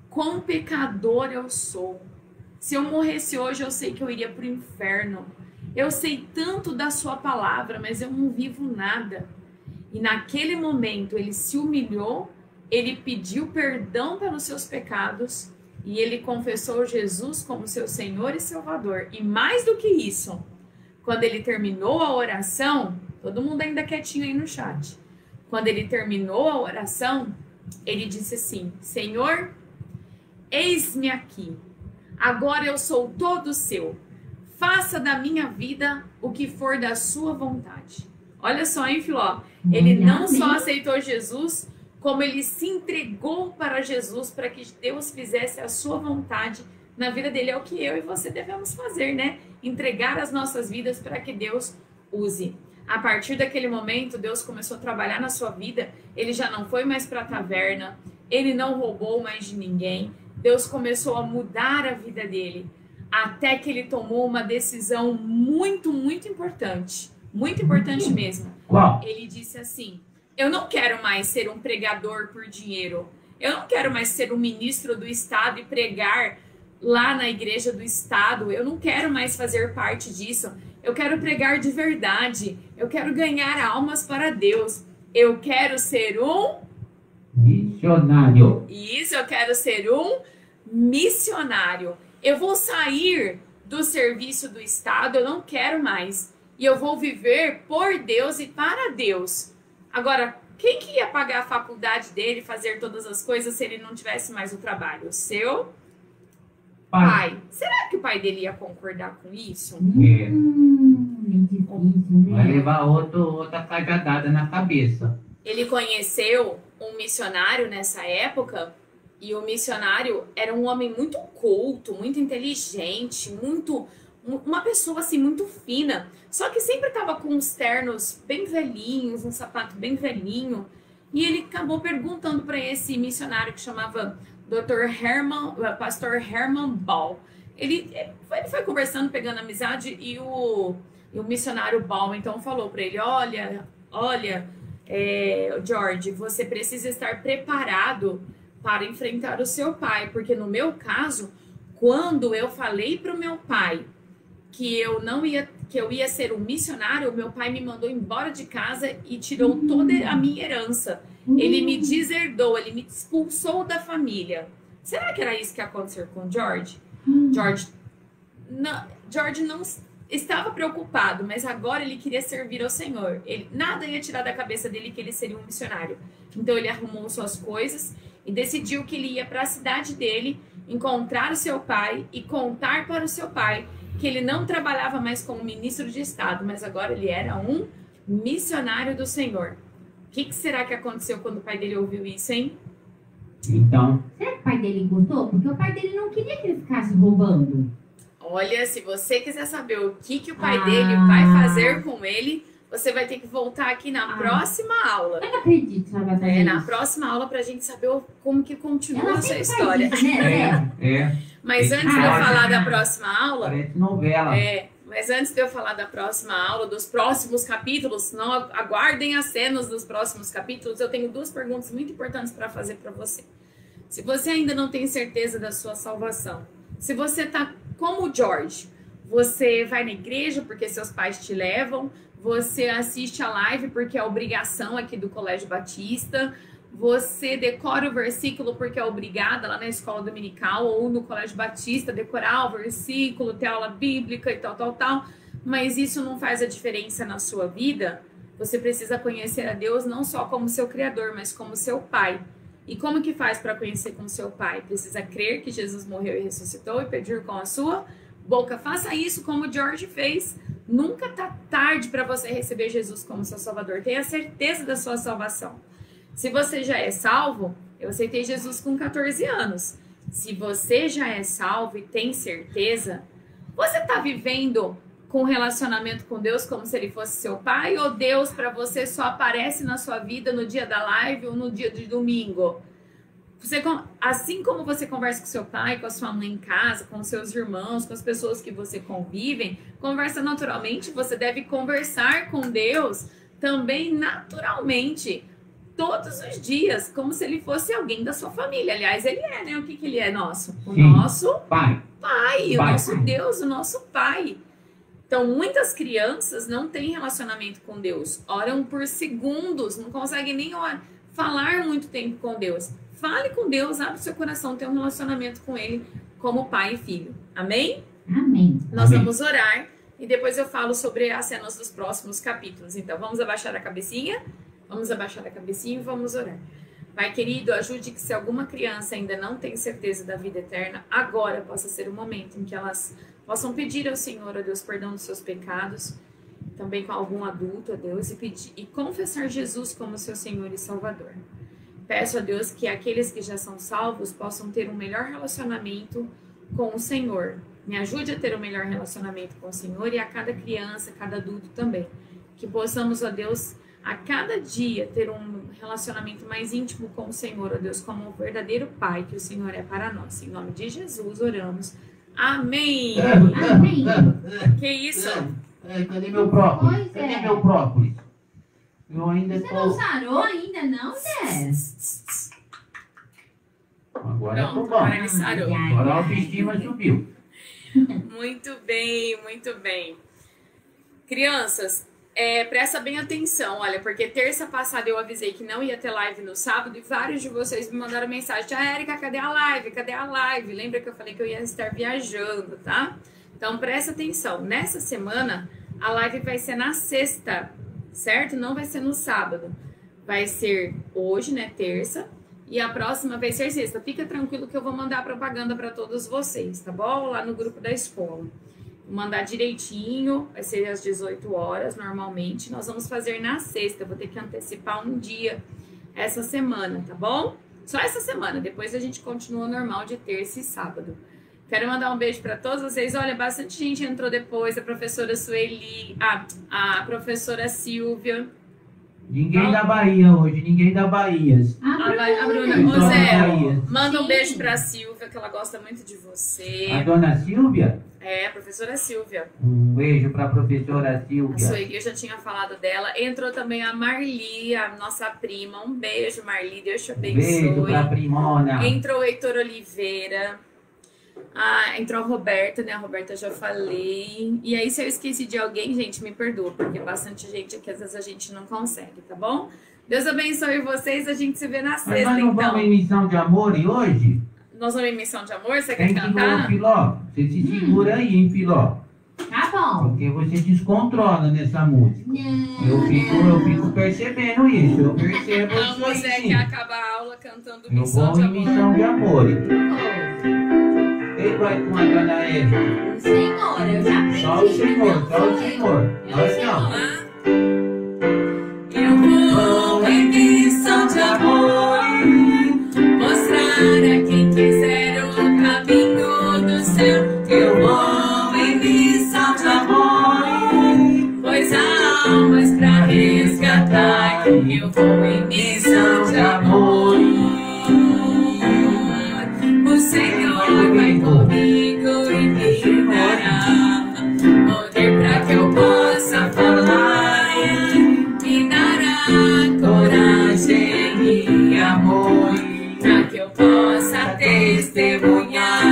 quão pecador eu sou. Se eu morresse hoje, eu sei que eu iria para o inferno. Eu sei tanto da sua palavra, mas eu não vivo nada. E naquele momento, ele se humilhou, ele pediu perdão pelos seus pecados, e ele confessou Jesus como seu Senhor e Salvador. E mais do que isso, quando ele terminou a oração, todo mundo ainda quietinho aí no chat. Quando ele terminou a oração, ele disse assim, Senhor, eis-me aqui. Agora eu sou todo seu. Faça da minha vida o que for da sua vontade. Olha só, hein, Filó? Ele não só aceitou Jesus, como ele se entregou para Jesus, para que Deus fizesse a sua vontade na vida dele. É o que eu e você devemos fazer, né? Entregar as nossas vidas para que Deus use. A partir daquele momento, Deus começou a trabalhar na sua vida. Ele já não foi mais para a taverna, ele não roubou mais de ninguém. Deus começou a mudar a vida dele, até que ele tomou uma decisão muito, muito importante mesmo. Qual? Ele disse assim, eu não quero mais ser um pregador por dinheiro. Eu não quero mais ser um ministro do Estado e pregar lá na igreja do Estado. Eu não quero mais fazer parte disso. Eu quero pregar de verdade. Eu quero ganhar almas para Deus. Eu quero ser um missionário. Isso, eu quero ser um missionário. Eu vou sair do serviço do Estado, eu não quero mais. E eu vou viver por Deus e para Deus. Agora, quem que ia pagar a faculdade dele, fazer todas as coisas se ele não tivesse mais o trabalho? O seu pai. Será que o pai dele ia concordar com isso? Bem difícil, né? Vai levar outra cajadada na cabeça. Ele conheceu um missionário nessa época, e o missionário era um homem muito culto, muito inteligente, uma pessoa assim muito fina, só que sempre estava com uns ternos bem velhinhos, um sapato bem velhinho, e ele acabou perguntando para esse missionário que chamava Pastor Herman Ball. Ele foi conversando, pegando amizade, e o missionário Ball então falou para ele, olha, George, você precisa estar preparado para enfrentar o seu pai, porque no meu caso, quando eu falei para o meu pai que eu ia ser um missionário, o meu pai me mandou embora de casa e tirou toda a minha herança. Ele me deserdou, ele me expulsou da família. Será que era isso que ia acontecer com George? George não estava preocupado, mas agora ele queria servir ao Senhor. Nada ia tirar da cabeça dele que ele seria um missionário. Então ele arrumou suas coisas, e decidiu que ele ia para a cidade dele encontrar o seu pai e contar para o seu pai que ele não trabalhava mais como ministro de Estado, mas agora ele era um missionário do Senhor. O que será que aconteceu quando o pai dele ouviu isso, hein? Então, Será que o pai dele gostou? Porque o pai dele não queria que ele ficasse roubando. Olha, se você quiser saber o que o pai dele vai fazer com ele, você vai ter que voltar aqui na próxima aula. Eu não acredito que ela vai fazer Na isso. próxima aula pra gente saber como que continua Ela essa sempre história. faz isso, né? Mas Tem antes de eu história, falar da né? próxima aula, parece novela. mas antes de eu falar da próxima aula, dos próximos capítulos, não aguardem as cenas dos próximos capítulos, eu tenho 2 perguntas muito importantes para fazer para você. Se você ainda não tem certeza da sua salvação, se você tá como o George, você vai na igreja porque seus pais te levam, você assiste a live porque é obrigação aqui do Colégio Batista, você decora o versículo porque é obrigada lá na escola dominical ou no Colégio Batista, decorar o versículo, ter aula bíblica e tal, mas isso não faz a diferença na sua vida. Você precisa conhecer a Deus não só como seu Criador, mas como seu Pai. E como que faz para conhecer como seu Pai? Precisa crer que Jesus morreu e ressuscitou e pedir com a sua boca. Faça isso como o George fez. Nunca tá tarde para você receber Jesus como seu Salvador. Tenha certeza da sua salvação. Se você já é salvo, eu aceitei Jesus com 14 anos. Se você já é salvo e tem certeza, você está vivendo com relacionamento com Deus como se ele fosse seu pai? Ou Deus para você só aparece na sua vida no dia da live ou no dia de domingo? Assim como você conversa com seu pai, com a sua mãe em casa, com seus irmãos, com as pessoas que você convivem, conversa naturalmente, você deve conversar com Deus também naturalmente, todos os dias, como se ele fosse alguém da sua família. Aliás, ele é, né? O que ele é nosso? O nosso Pai, o nosso Deus, o nosso Pai. Então, muitas crianças não têm relacionamento com Deus. Oram por segundos, não conseguem nem falar muito tempo com Deus. Fale com Deus, abre seu coração, tenha um relacionamento com Ele como pai e filho. Amém? Amém. Nós Amém. vamos orar e depois eu falo sobre as cenas dos próximos capítulos. Então, vamos abaixar a cabecinha? Vamos abaixar a cabecinha e vamos orar. Pai querido, ajude que se alguma criança ainda não tem certeza da vida eterna, agora possa ser o momento em que elas possam pedir ao Senhor, a Deus, perdão dos seus pecados, também com algum adulto, a Deus, e confessar Jesus como seu Senhor e Salvador. Peço a Deus que aqueles que já são salvos possam ter um melhor relacionamento com o Senhor. Me ajude a ter um melhor relacionamento com o Senhor e a cada criança, cada adulto também. Que possamos, ó Deus, a cada dia ter um relacionamento mais íntimo com o Senhor, ó Deus, como um verdadeiro Pai que o Senhor é para nós. Em nome de Jesus oramos. Amém. Amém. Que isso? Cadê meu própolis? Pois é. Cadê meu própolis? Eu ainda Você não tô... sarou ainda não, Zé? Agora eu tô Pronto, bom. agora ele sarou. Agora a autoestima subiu. Muito bem, muito bem. Crianças, presta bem atenção, olha, porque terça passada eu avisei que não ia ter live no sábado e vários de vocês me mandaram mensagem: Tia Érica, cadê a live? Cadê a live? Lembra que eu falei que eu ia estar viajando, tá? Então presta atenção, nessa semana a live vai ser na sexta, certo? Não vai ser no sábado. Vai ser hoje, né, terça, e a próxima vai ser sexta. Fica tranquilo que eu vou mandar propaganda para todos vocês, tá bom? Lá no grupo da escola. Vou mandar direitinho, vai ser às 18 horas normalmente. Nós vamos fazer na sexta, vou ter que antecipar um dia essa semana, tá bom? Só essa semana, depois a gente continua normal de terça e sábado. Quero mandar um beijo para todos vocês. Olha, bastante gente entrou depois, a professora Sueli, a professora Silvia. Ninguém da Bahia hoje, ninguém da Bahia. A Bruna, Então, ô Zé, Bahia. manda um Sim. beijo pra Silvia, que ela gosta muito de você. A dona Silvia? A professora Silvia. Um beijo para a professora A Silvia. Sueli, eu já tinha falado dela. Entrou também a Marli, a nossa prima. Um beijo, Marli, Deus te Beijo abençoe. para a primona. Entrou o Heitor Oliveira. Entrou a Roberta, né? A Roberta já falei. E aí, se eu esqueci de alguém, gente, me perdoa, porque bastante gente aqui, às vezes a gente não consegue, tá bom? Deus abençoe vocês, a gente se vê na Mas sexta, nós não então. vamos em missão de amor e hoje? Nós vamos em missão de amor, você Quem quer segurou, cantar? Filó? Você se segura aí, hein, Filó? Tá bom. Porque você descontrola nessa música. Eu fico percebendo isso. Eu percebo A isso aí, Zé sim. quer acabar a aula cantando Eu Missão vou de em Amor. Missão de Amor. Quem vai com a dona Érica? Senhor, eu já aprendi. Só o Senhor, só o Não Senhor. Nós não. Ah. Eu vou em missão de amor, mostrar a quem quiser o caminho do céu. Eu vou em missão de amor, pois há almas pra resgatar. Eu vou em missão de amor. O Senhor vai comigo e me dará poder pra que eu possa falar, me dará coragem e amor pra que eu possa testemunhar.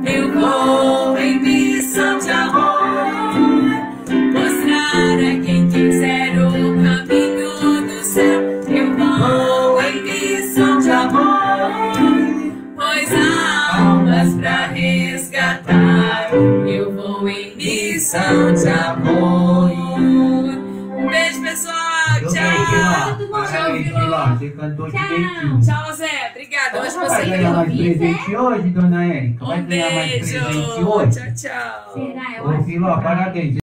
Eu vou em missão de amor, mostrar a quem quiser o caminho do céu. Eu vou em missão de amor, pois há almas pra resgatar. Eu vou em missão de amor. Um beijo, pessoal. Tchau. Parabéns, Filó. Você cantou direitinho. Tchau, Zé. Obrigada. Hoje Vai você ganhar mais ouvi, presente hoje, dona Érica? Vai Um ganhar mais beijo. presente hoje? Tchau, tchau. Será? Eu Ô, acho Filó, que vai. parabéns.